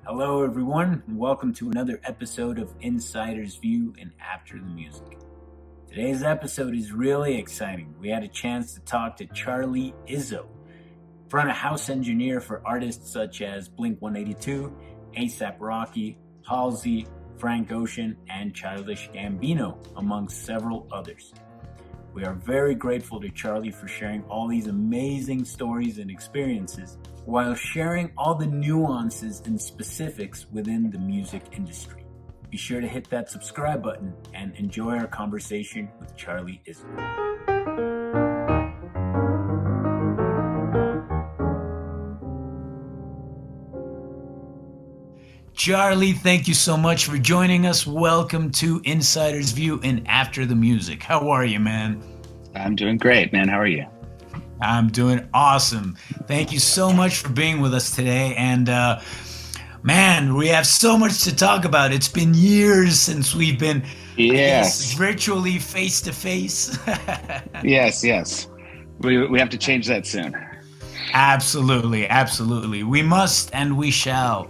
Hello, everyone, and welcome to another episode of Insider's View and After the Music. Today's episode is really exciting. We had a chance to talk to Charlie Izzo, front of house engineer for artists such as Blink 182, ASAP Rocky, Halsey, Frank Ocean, and Childish Gambino, among several others. We are very grateful to Charlie for sharing all these amazing stories and experiences while sharing all the nuances and specifics within the music industry. Be sure to hit that subscribe button and enjoy our conversation with Charlie Izzo. Charlie, thank you so much for joining us. Welcome to Insider's View and After the Music. How are you, man? I'm doing great, man. How are you? I'm doing awesome. Thank you so much for being with us today. And man, we have so much to talk about. It's been years since we've been virtually face to face. Yes. We have to change that soon. Absolutely. We must and we shall.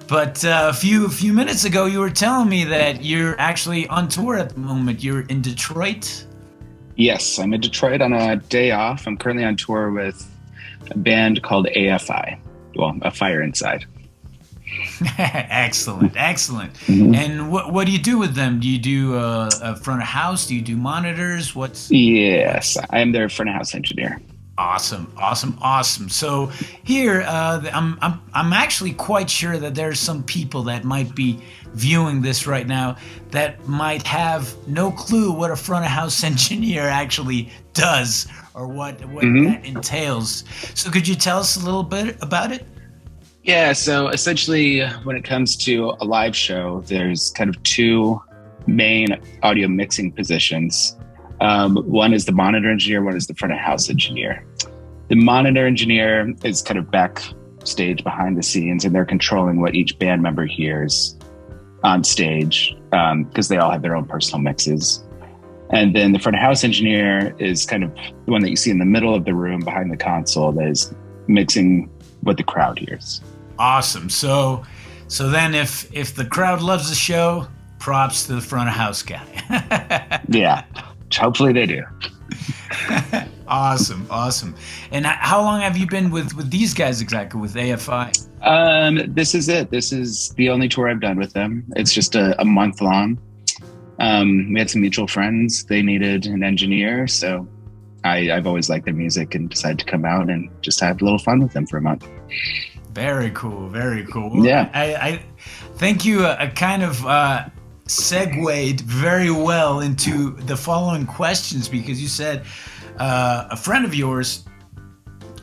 But a few minutes ago, you were telling me that you're actually on tour at the moment. You're in Detroit? Yes, I'm in Detroit on a day off. I'm currently on tour with a band called AFI. Well, A Fire Inside. Excellent. Mm-hmm. And what do you do with them? Do you do a front of house? Do you do monitors? Yes, I'm their front of house engineer. Awesome. So here, I'm actually quite sure that there's some people that might be viewing this right now that might have no clue what a front of house engineer actually does or what that entails. So could you tell us a little bit about it? Yeah, so essentially when it comes to a live show, there's kind of two main audio mixing positions. One is the monitor engineer, one is the front of house engineer. The monitor engineer is kind of backstage behind the scenes, and they're controlling what each band member hears on stage because they all have their own personal mixes. And then the front of house engineer is kind of the one that you see in the middle of the room behind the console that is mixing what the crowd hears. Awesome. So then if the crowd loves the show, props to the front of house guy. Yeah. Hopefully they do. Awesome. And how long have you been with these guys exactly, with AFI? This is it. This is the only tour I've done with them. It's just a month long. We had some mutual friends. They needed an engineer, so I've always liked their music and decided to come out and just have a little fun with them for a month. Very cool. Yeah. I think you kind of segued very well into the following questions, because you said a friend of yours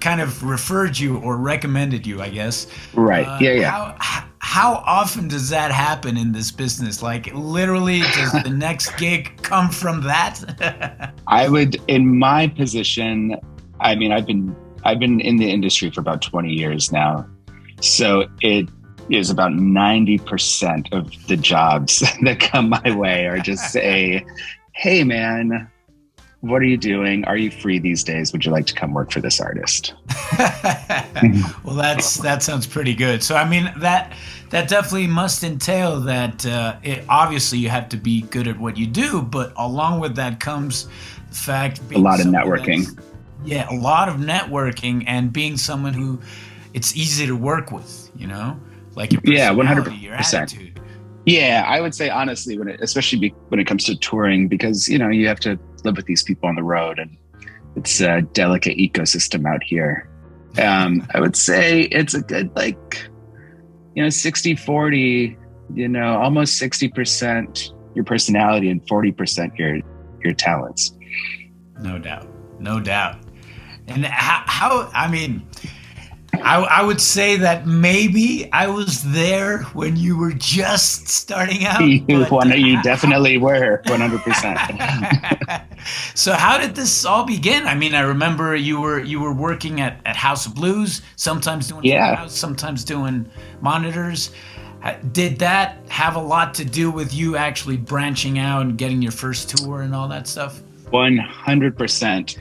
kind of referred you or recommended you, I guess. Right. Yeah. How often does that happen in this business? Like, literally, does the next gig come from that? I would, in my position, I mean, I've been in the industry for about 20 years now, so it is about 90% of the jobs that come my way are just say, hey man, what are you doing? Are you free these days? Would you like to come work for this artist? Well, that sounds pretty good. So, I mean, that definitely must entail that obviously you have to be good at what you do, but along with that comes the fact a lot of networking. A lot of networking and being someone who it's easy to work with, you know? Like your personality, 100%. Your attitude. Yeah, I would say honestly, especially when it comes to touring, because you have to live with these people on the road, and it's a delicate ecosystem out here. I would say it's a good 60-40, almost 60% your personality and 40% your talents. No doubt. And how I mean, I would say that maybe I was there when you were just starting out. You definitely were, 100%. So how did this all begin? I mean, I remember you were working at House of Blues, sometimes doing house, sometimes doing monitors. Did that have a lot to do with you actually branching out and getting your first tour and all that stuff? 100%.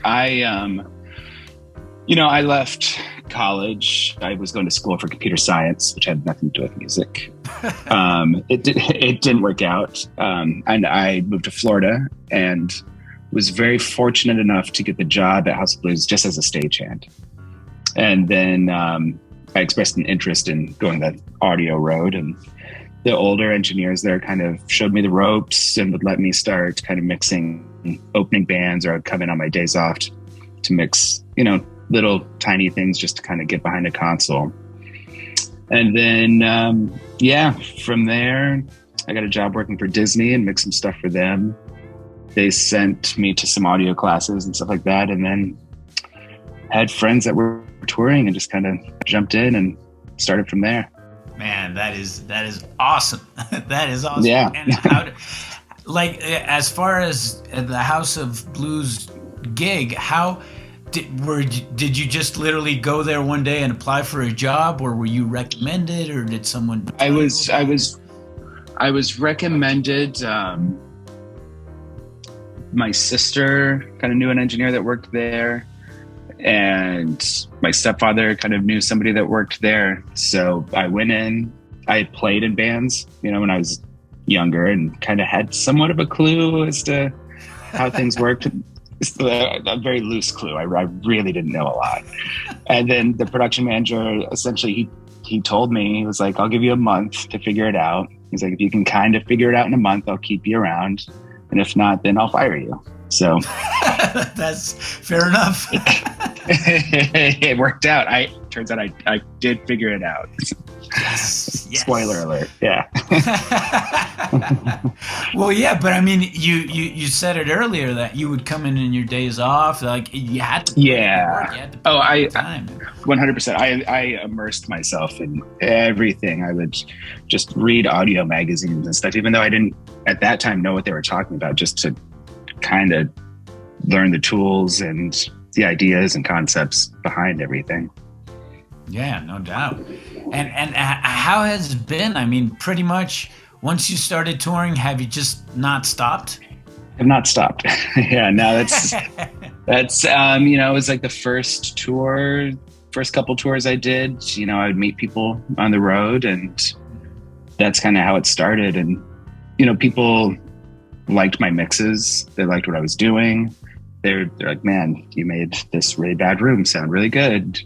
I left college, I was going to school for computer science, which had nothing to do with music. It didn't work out. And I moved to Florida and was very fortunate enough to get the job at House of Blues just as a stagehand. And then I expressed an interest in going the audio road, and the older engineers there kind of showed me the ropes and would let me start kind of mixing opening bands, or I'd come in on my days off to mix, little tiny things just to kind of get behind a console. And then, from there, I got a job working for Disney and mixed some stuff for them. They sent me to some audio classes and stuff like that. And then had friends that were touring and just kind of jumped in and started from there. Man, that is awesome. That is awesome. Yeah. And as far as the House of Blues gig, how did you just literally go there one day and apply for a job, or were you recommended, or did someone? I was recommended. My sister kind of knew an engineer that worked there, and my stepfather kind of knew somebody that worked there. So I went in. I had played in bands, when I was younger, and kind of had somewhat of a clue as to how things worked. A very loose clue. I really didn't know a lot. And then the production manager, essentially, he told me, he was like, I'll give you a month to figure it out. He's like, if you can kind of figure it out in a month, I'll keep you around. And if not, then I'll fire you. So that's fair enough. It worked out. Turns out I did figure it out. Yes. Spoiler alert. Yeah. Well, yeah, but I mean, you said it earlier that you would come in your days off, like you had to. Yeah. You had to put time. 100%. I immersed myself in everything. I would just read audio magazines and stuff, even though I didn't at that time know what they were talking about, just to kind of learn the tools and the ideas and concepts behind everything. Yeah, no doubt. And how has it been? I mean, pretty much once you started touring, have you just not stopped? I've not stopped. Yeah, no, that's it was like the first couple tours I did, I would meet people on the road, and that's kind of how it started. And, people liked my mixes. They liked what I was doing. They're like, man, you made this really bad room sound really good.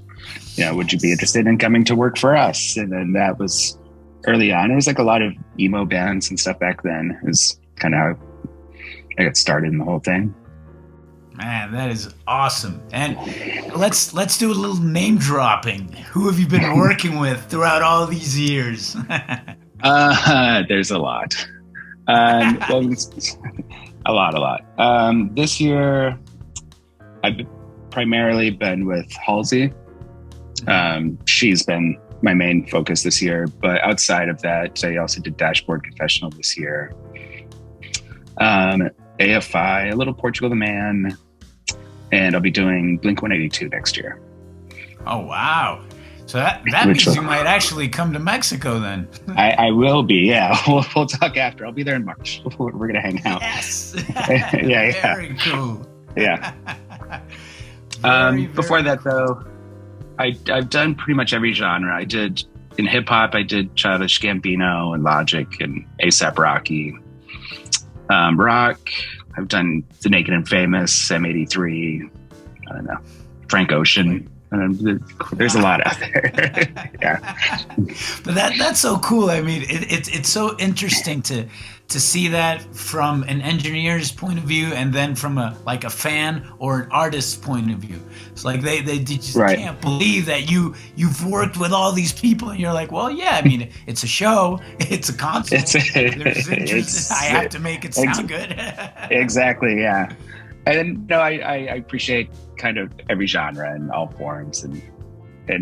Would you be interested in coming to work for us? And then that was early on. It was like a lot of emo bands and stuff back then. It was kind of how I got started in the whole thing. Man, that is awesome. And let's do a little name dropping. Who have you been working with throughout all these years? There's a lot. A lot. This year, I've primarily been with Halsey. She's been my main focus this year, but outside of that, I also did Dashboard Confessional this year. AFI, a little Portugal the Man, and I'll be doing Blink-182 next year. Oh, wow. So that means you might actually come to Mexico then. I will be, yeah. We'll talk after. I'll be there in March. We're going to hang out. Yes. Yeah. Very cool. Yeah. Very before that, cool. though, I've done pretty much every genre. I did, in hip-hop, I did Childish Gambino and Logic and A$AP Rocky. Rock, I've done The Naked and Famous, M83, I don't know, Frank Ocean. There's a lot out there. Yeah. But that's so cool. I mean, it's so interesting to see that from an engineer's point of view, and then from a fan or an artist's point of view. It's like they just can't believe that you've worked with all these people, and you're like, well, yeah. I mean, it's a show, it's a concert. There's interest. I have to make it sound good. Exactly. Yeah. And I appreciate kind of every genre and all forms and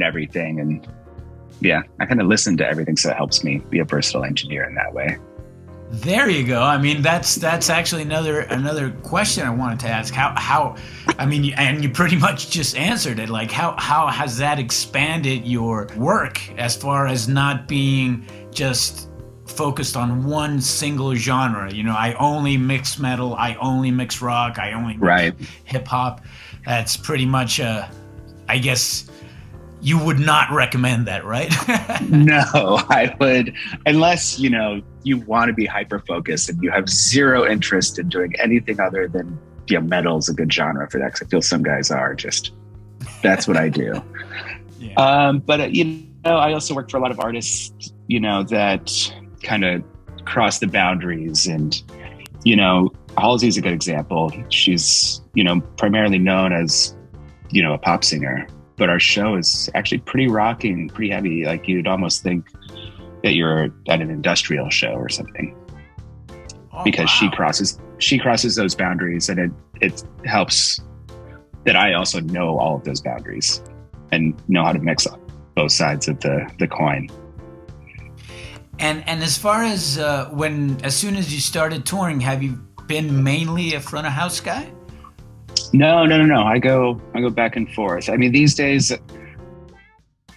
everything. And yeah, I kind of listen to everything, so it helps me be a versatile engineer in that way. There you go. I mean, that's actually another question I wanted to ask. How I mean, and you pretty much just answered it. Like, how has that expanded your work as far as not being just focused on one single genre? I only mix metal, I only mix rock, I only mix hip hop. That's pretty much I guess you would not recommend that, right? No, I would, unless, you want to be hyper-focused and you have zero interest in doing anything other than, metal's a good genre for that, because I feel some guys are just, that's what I do. Yeah. But, I also work for a lot of artists, that kind of cross the boundaries. And, Halsey's a good example. She's, primarily known as, a pop singer. But our show is actually pretty rocking, pretty heavy. Like, you'd almost think that you're at an industrial show or something, because wow. she crosses those boundaries, and it helps that I also know all of those boundaries and know how to mix up both sides of the coin. And as far as as soon as you started touring, have you been mainly a front of house guy? No. I go back and forth. I mean, these days,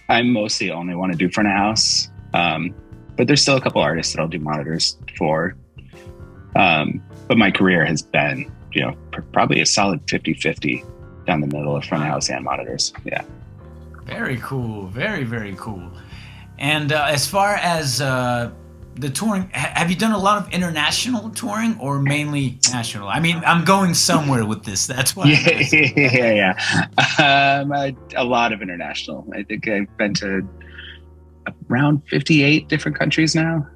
I mostly only want to do front of house. But there's still a couple artists that I'll do monitors for. But my career has been, probably a solid 50-50 down the middle of front of house and monitors. Yeah. Very cool. Very, very cool. And as far as the touring, have you done a lot of international touring or mainly national? I mean, I'm going somewhere with this. That's why. Yeah. A lot of international. I think I've been to around 58 different countries now.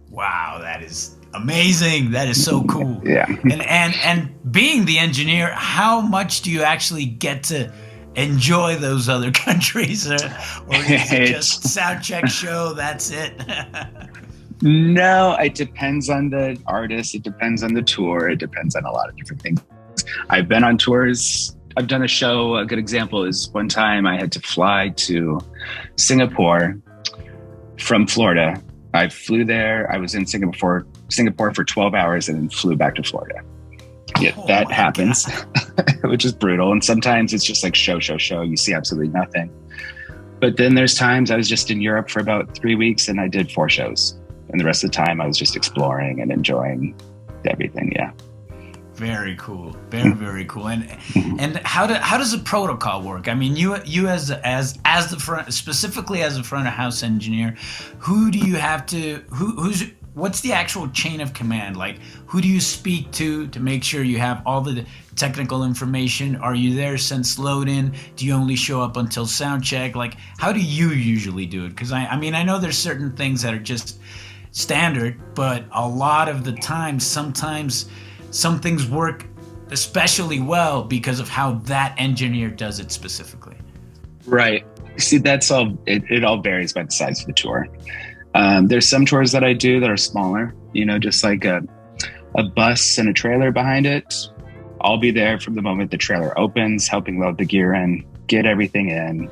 Wow, that is amazing. That is so cool. Yeah. And being the engineer, how much do you actually get to enjoy those other countries, or is it just sound check show? That's it. No, it depends on the artist. It depends on the tour. It depends on a lot of different things. I've been on tours. I've done a show. A good example is one time I had to fly to Singapore from Florida. I flew there. I was in Singapore for 12 hours and then flew back to Florida. Yeah, that happens, which is brutal. And sometimes it's just like show. You see absolutely nothing. But then there's times I was just in Europe for about 3 weeks and I did 4 shows. And the rest of the time I was just exploring and enjoying everything. Yeah. Very cool. Very, very cool. And how does the protocol work? I mean, you as the front, specifically as a front of house engineer, who do you have to, what's the actual chain of command? Like, who do you speak to make sure you have all the technical information? Are you there since load in? Do you only show up until sound check? Like, how do you usually do it? Because I mean, I know there's certain things that are just standard, but a lot of the time, sometimes some things work especially well because of how that engineer does it specifically. Right. See, that's all, it all varies by the size of the tour. There's some tours that I do that are smaller, just like a bus and a trailer behind it. I'll be there from the moment the trailer opens, helping load the gear in, get everything in,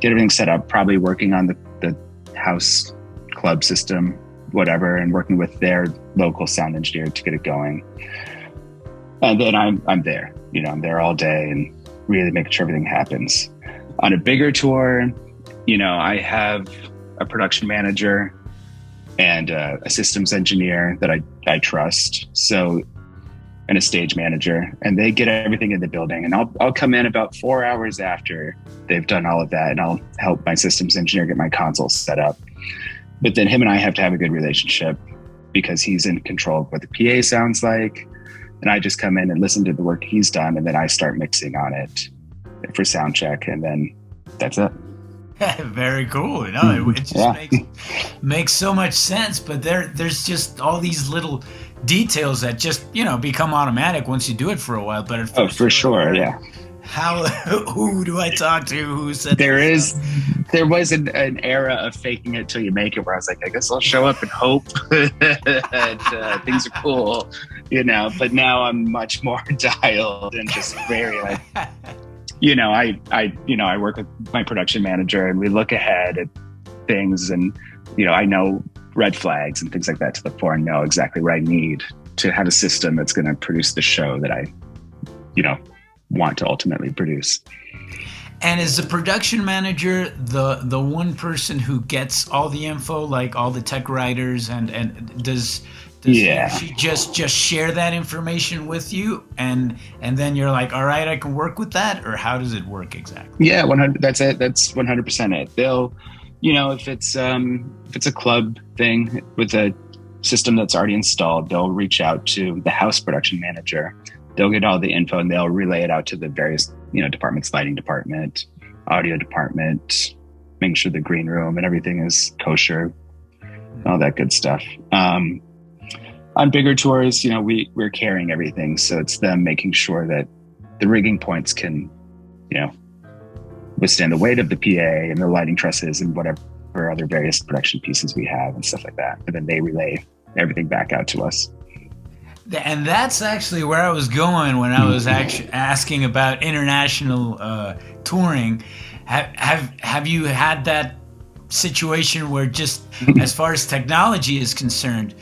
get everything set up, probably working on the house club system, whatever, and working with their local sound engineer to get it going. And then I'm there, I'm there all day and really making sure everything happens. On a bigger tour, I have a production manager and a systems engineer that I trust. So, and a stage manager, and they get everything in the building. And I'll come in about 4 hours after they've done all of that, and I'll help my systems engineer get my console set up. But then him and I have to have a good relationship because he's in control of what the PA sounds like. And I just come in and listen to the work he's done, and then I start mixing on it for sound check, and then that's it. Very cool. It just makes so much sense. But there's just all these little details that just become automatic once you do it for a while. But at first, for sure, yeah. Who do I talk to? Who said there was an era of faking it till you make it, where I was like, I guess I'll show up and hope that things are cool, But now I'm much more dialed and just very like, I work with my production manager and we look ahead at things, and I know red flags and things like that to the fore and know exactly what I need to have a system that's going to produce the show that I, want to ultimately produce. And is the production manager the one person who gets all the info, like all the tech writers, and does she just share that information with you, and then you're like, all right, I can work with that, or how does it work exactly? Yeah, 100. That's it. That's 100% it. They'll, if it's a club thing with a system that's already installed, they'll reach out to the house production manager. They'll get all the info and they'll relay it out to the various, departments, lighting department, audio department, making sure the green room and everything is kosher, all that good stuff. On bigger tours, we're carrying everything. So it's them making sure that the rigging points can, withstand the weight of the PA and the lighting trusses and whatever other various production pieces we have and stuff like that. And then they relay everything back out to us. And that's actually where I was going when I was actually asking about international touring. Have you had that situation where just as far as technology is concerned,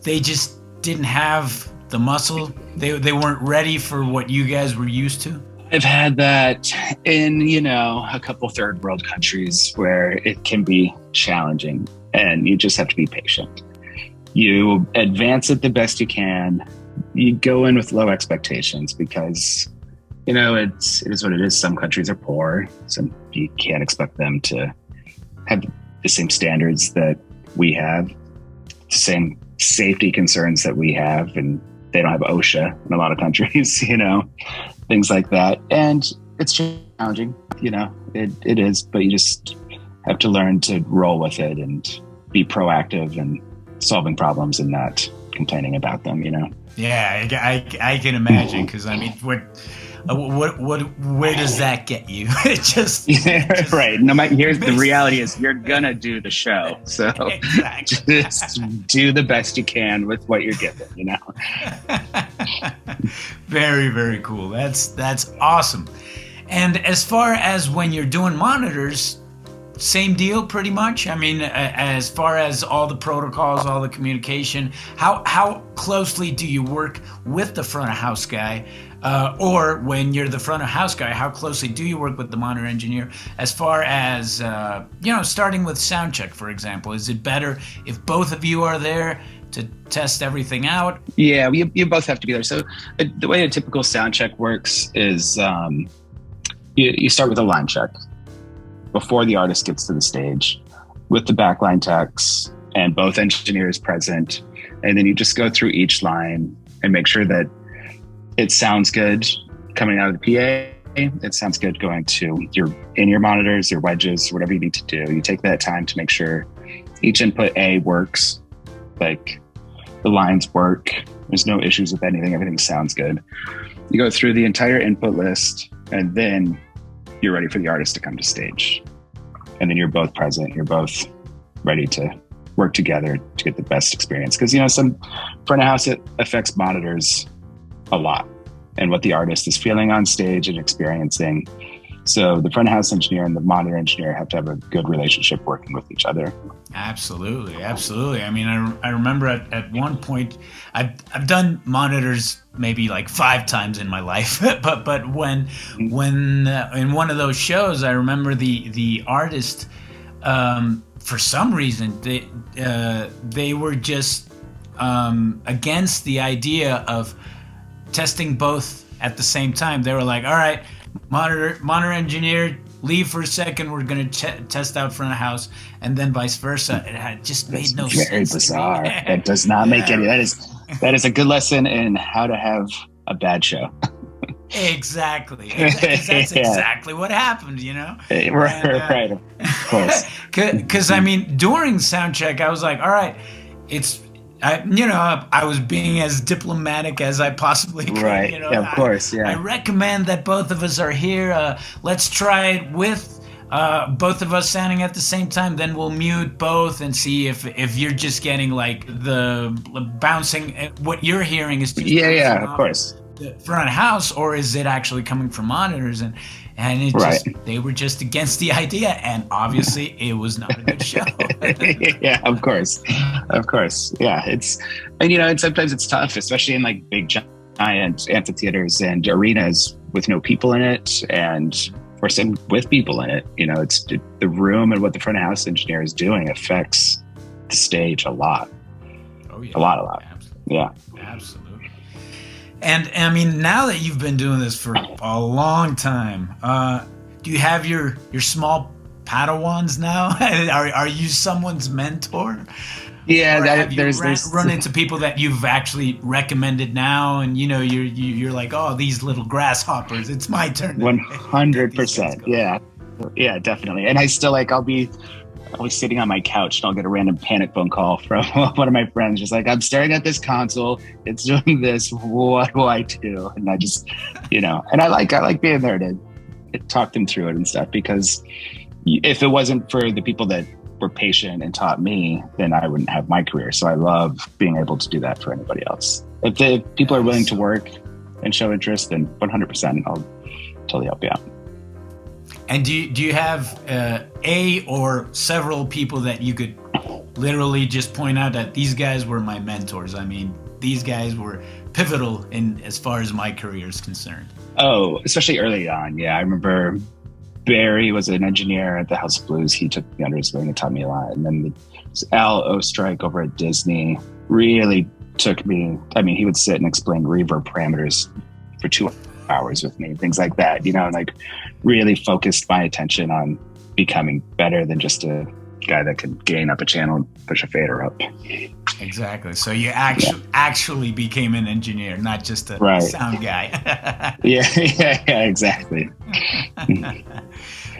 they just didn't have the muscle? They weren't ready for what you guys were used to? I've had that in, a couple third world countries where it can be challenging and you just have to be patient. You advance it the best you can. You go in with low expectations because, it is what it is. Some countries are poor. You can't expect them to have the same standards that we have, the same safety concerns that we have, and they don't have OSHA in a lot of countries, things like that. And it's challenging, it is, but you just have to learn to roll with it and be proactive and solving problems and not complaining about them, Yeah, I can imagine, because I mean, where does that get you? It just right. No matter, here's the reality is you're gonna do the show, so exactly. Just do the best you can with what you're given, Very, very cool. That's awesome. And as far as when you're doing monitors, same deal pretty much. I mean, as far as all the protocols, all the communication, how closely do you work with the front of house guy? Or when you're the front of house guy, how closely do you work with the monitor engineer? As far as, starting with sound check, for example, is it better if both of you are there to test everything out? Yeah, you both have to be there. So the way a typical sound check works is you start with a line check before the artist gets to the stage with the backline techs and both engineers present. And then you just go through each line and make sure that it sounds good coming out of the PA. It sounds good going to your in-ear monitors, your wedges, whatever you need to do. You take that time to make sure each input A works, like the lines work. There's no issues with anything. Everything sounds good. You go through the entire input list and then you're ready for the artist to come to stage. And then you're both present. You're both ready to work together to get the best experience. Because, some front of house, it affects monitors a lot and what the artist is feeling on stage and experiencing. So the front of house engineer and the monitor engineer have to have a good relationship working with each other. Absolutely. I mean, I remember at one point, I've done monitors maybe like 5 times in my life, but when in one of those shows, I remember the artist, for some reason, they were just against the idea of testing both at the same time. They were like, all right, monitor engineer, leave for a second. We're going to test out front of house, and then vice versa. It had just made no sense. Very bizarre. That does not make any. That is a good lesson in how to have a bad show. Exactly. That's exactly what happened. Right. Of course. Because I mean, during sound check, I was like, all right, I was being as diplomatic as I possibly could. Right. Yeah, of course. Yeah. I recommend that both of us are here. Let's try it with both of us sounding at the same time. Then we'll mute both and see if you're just getting like the bouncing. What you're hearing is just of course. The front of house, or is it actually coming from monitors? And it just, they were just against the idea, and obviously it was not a good show. Yeah, of course. Yeah, and sometimes it's tough, especially in like big giant amphitheaters and arenas with no people in it, and or sitting with people in it. The room and what the front of house engineer is doing affects the stage a lot. Oh yeah, a lot. Absolutely. Yeah, absolutely. And I mean, now that you've been doing this for a long time, do you have your small Padawans now? Are you someone's mentor? Yeah, there's run into people that you've actually recommended now, and you're like, oh, these little grasshoppers, it's my turn. 100%. Yeah, definitely. And I still I'll be sitting on my couch and I'll get a random panic phone call from one of my friends, just like, I'm staring at this console, it's doing this, what do I do? And I just, and I like being there to talk them through it and stuff, because if it wasn't for the people that were patient and taught me, then I wouldn't have my career. So I love being able to do that for anybody else. If the people are willing to work and show interest, then 100% I'll totally help you out. And do you have a or several people that you could literally just point out that these guys were my mentors? I mean, these guys were pivotal in as far as my career is concerned. Oh, especially early on. Yeah, I remember Barry was an engineer at the House of Blues. He took me under his wing and taught me a lot. And then Al Ostrike over at Disney really took me. I mean, he would sit and explain reverb parameters for 2 hours with me, things like that, really focused my attention on becoming better than just a guy that could gain up a channel and push a fader up. Exactly. So you actually became an engineer, not just a sound guy. yeah, exactly.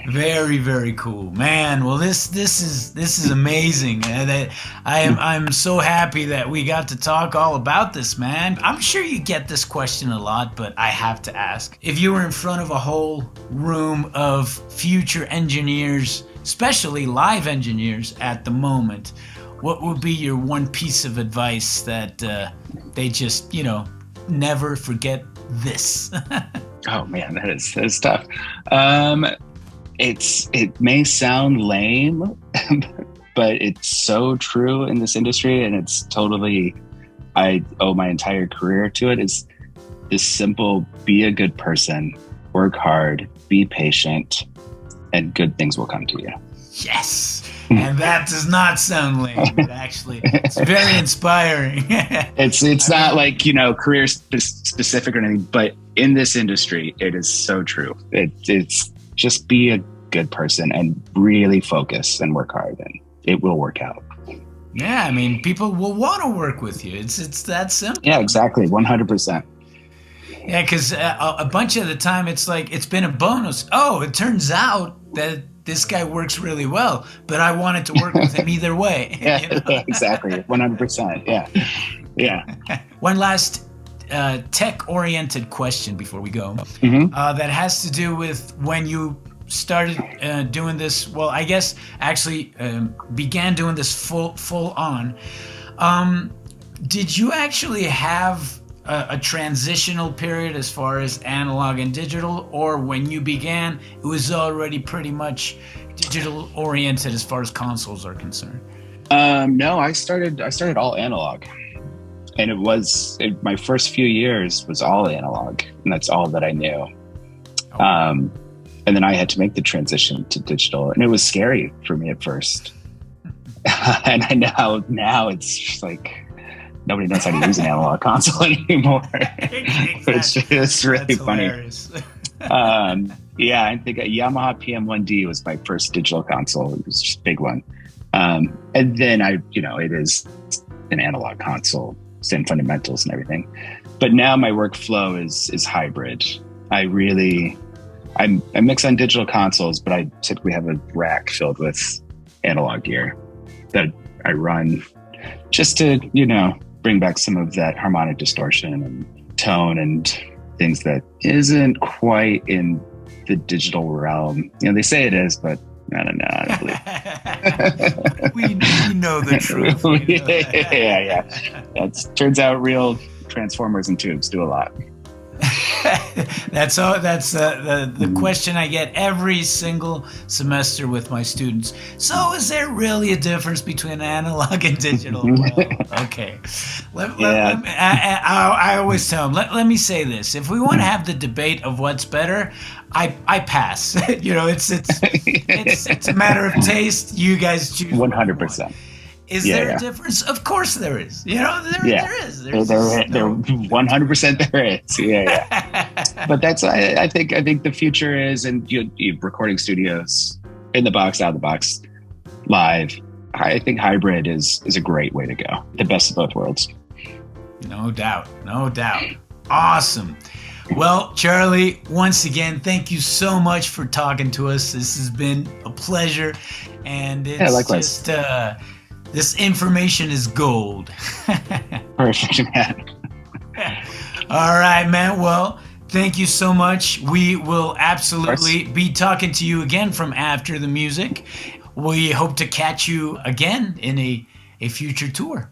Very, very cool, man. Well, this is amazing. I'm so happy that we got to talk all about this, man. I'm sure you get this question a lot, but I have to ask: if you were in front of a whole room of future engineers, especially live engineers at the moment, what would be your one piece of advice that they just never forget this? Oh man, that is tough. It may sound lame, but it's so true in this industry, and it's totally, I owe my entire career to it, is this simple: be a good person, work hard, be patient, and good things will come to you. Yes. And that does not sound lame. It's very inspiring. It's not career specific or anything, but in this industry, it is so true. It's just be a good person and really focus and work hard, and it will work out. Yeah, I mean, people will want to work with you. It's that simple. Yeah, exactly. 100%. Yeah, because a bunch of the time it's been a bonus. Oh, it turns out that this guy works really well, but I wanted to work with him either way. Yeah, exactly. 100%. Yeah. One last tech-oriented question before we go. That has to do with when you started doing this. Well, I guess actually began doing this full on. Did you actually have a transitional period as far as analog and digital, or when you began, it was already pretty much digital oriented as far as consoles are concerned? No, I started all analog, and my first few years was all analog, and that's all that I knew. Oh. And then I had to make the transition to digital, and it was scary for me at first. And I know now it's just nobody knows how to use an analog console anymore. Exactly. It's really funny. Yeah, I think a Yamaha PM1D was my first digital console. It was just a big one. And then it is an analog console, same fundamentals and everything. But now my workflow is hybrid. I mix on digital consoles, but I typically have a rack filled with analog gear that I run just to, bring back some of that harmonic distortion and tone and things that isn't quite in the digital realm. They say it is, but I don't know. I don't believe it. we know the truth. Yeah. It turns out real transformers and tubes do a lot. That's all. That's the question I get every single semester with my students. So, is there really a difference between analog and digital? Well, okay. I always tell them. Let me say this: if we want to have the debate of what's better, I pass. It's a matter of taste. You guys choose. 100%. Is there a difference? Of course there is. There is. There 100% there is. Yeah. But that's I think the future is, and you recording studios, in the box, out of the box, live. I think hybrid is a great way to go. The best of both worlds. No doubt. Awesome. Well, Charlie, once again, thank you so much for talking to us. This has been a pleasure, and it's likewise. Just this information is gold. Perfect, man. All right, man. Well, thank you so much. We will absolutely be talking to you again from After the Music. We hope to catch you again in a future tour.